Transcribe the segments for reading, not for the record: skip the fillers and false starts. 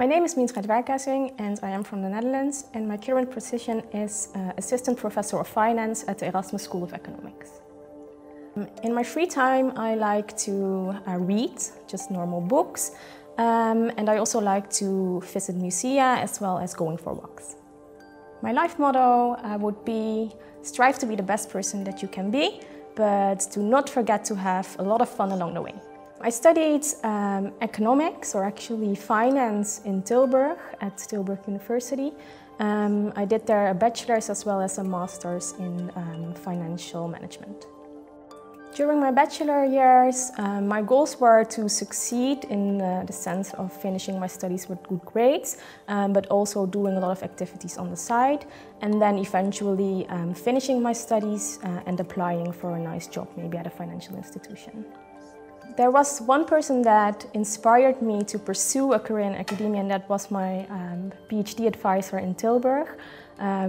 My name is Mintra Dwarkasing and I am from the Netherlands, and my current position is Assistant Professor of Finance at the Erasmus School of Economics. In my free time I like to read, just normal books, and I also like to visit museums as well as going for walks. My life motto would be: strive to be the best person that you can be, but do not forget to have a lot of fun along the way. I studied economics, or actually finance, in Tilburg at Tilburg University. I did there a bachelor's as well as a master's in financial management. During my bachelor years, my goals were to succeed in the sense of finishing my studies with good grades, but also doing a lot of activities on the side, and then eventually finishing my studies and applying for a nice job, maybe at a financial institution. There was one person that inspired me to pursue a career in academia, and that was my PhD advisor in Tilburg,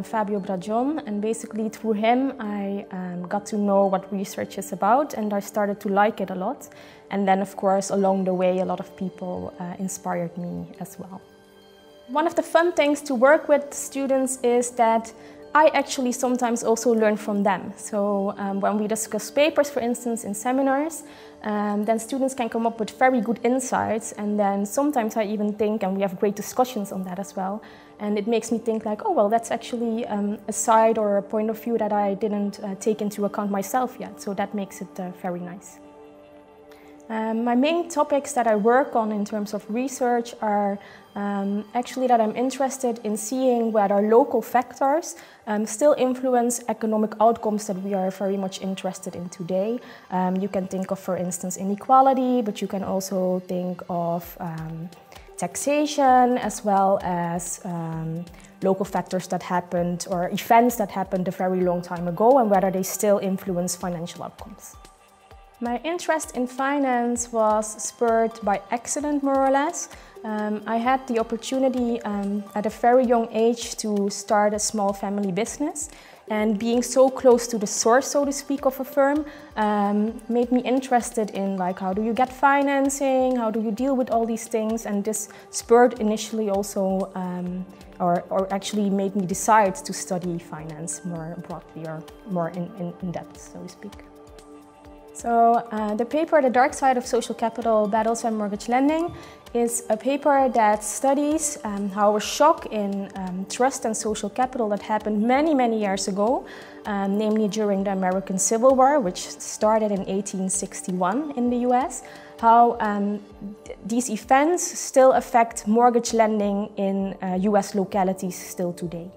Fabio Bragion. And basically through him I got to know what research is about, and I started to like it a lot. And then of course along the way a lot of people inspired me as well. One of the fun things to work with students is that I actually sometimes also learn from them. So when we discuss papers, for instance, in seminars, then students can come up with very good insights, and then sometimes I even think, and we have great discussions on that as well, and it makes me think like, oh well, that's actually a side or a point of view that I didn't take into account myself yet, so that makes it very nice. My main topics that I work on in terms of research are actually that I'm interested in seeing whether local factors still influence economic outcomes that we are very much interested in today. You can think of, for instance, inequality, but you can also think of taxation, as well as local factors that happened, or events that happened a very long time ago, and whether they still influence financial outcomes. My interest in finance was spurred by accident, more or less. I had the opportunity at a very young age to start a small family business, and being so close to the source, so to speak, of a firm made me interested in like, how do you get financing, how do you deal with all these things, and this spurred initially also, or actually made me decide to study finance more broadly, or more in depth, so to speak. So the paper, The Dark Side of Social Capital, Battles and Mortgage Lending, is a paper that studies how a shock in trust and social capital that happened many years ago, namely during the American Civil War, which started in 1861 in the US, how these events still affect mortgage lending in US localities still today.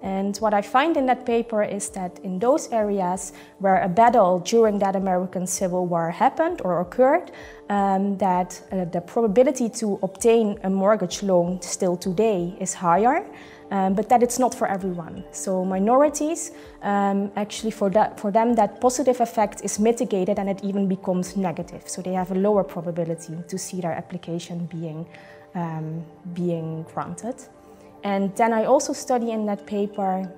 And what I find in that paper is that in those areas where a battle during that American Civil War happened or occurred, that the probability to obtain a mortgage loan still today is higher, but that it's not for everyone. So minorities, actually for them that positive effect is mitigated, and it even becomes negative. So they have a lower probability to see their application being granted. And then I also study in that paper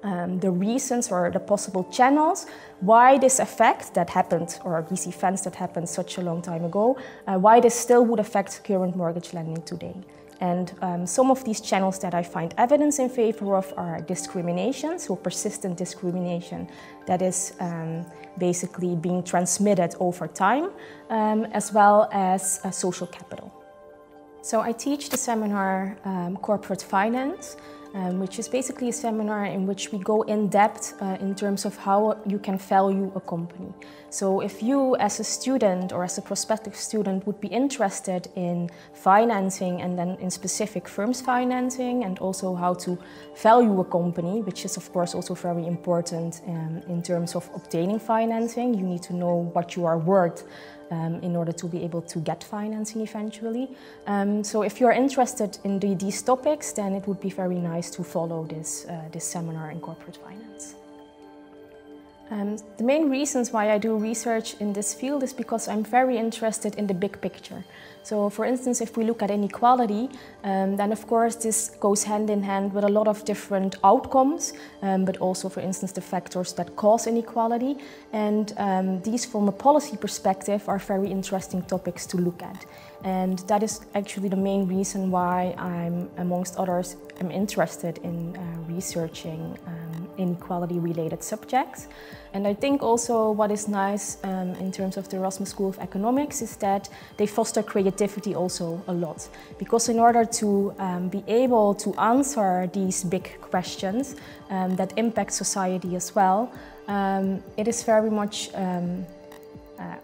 the reasons or the possible channels why this effect that happened, or these events that happened such a long time ago, why this still would affect current mortgage lending today. And some of these channels that I find evidence in favor of are discrimination, so persistent discrimination that is basically being transmitted over time, as well as social capital. So I teach the seminar Corporate Finance, which is basically a seminar in which we go in depth in terms of how you can value a company. So if you as a student or as a prospective student would be interested in financing, and then in specific firms financing, and also how to value a company, which is of course also very important in terms of obtaining financing. You need to know what you are worth in order to be able to get financing eventually. So if you're interested in these topics, then it would be very nice to follow this seminar in corporate finance. The main reasons why I do research in this field is because I'm very interested in the big picture. So for instance, if we look at inequality, then of course this goes hand in hand with a lot of different outcomes, but also for instance the factors that cause inequality. And these from a policy perspective are very interesting topics to look at. And that is actually the main reason why I'm, amongst others, am interested in researching inequality-related subjects. And I think also what is nice in terms of the Erasmus School of Economics is that they foster creativity also a lot. Because in order to be able to answer these big questions that impact society as well, it is very much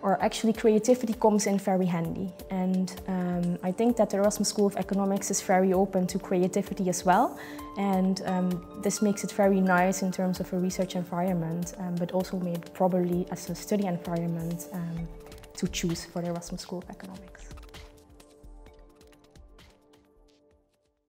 or actually creativity comes in very handy. And I think that the Erasmus School of Economics is very open to creativity as well. And this makes it very nice in terms of a research environment, but also maybe probably as a study environment to choose for the Erasmus School of Economics.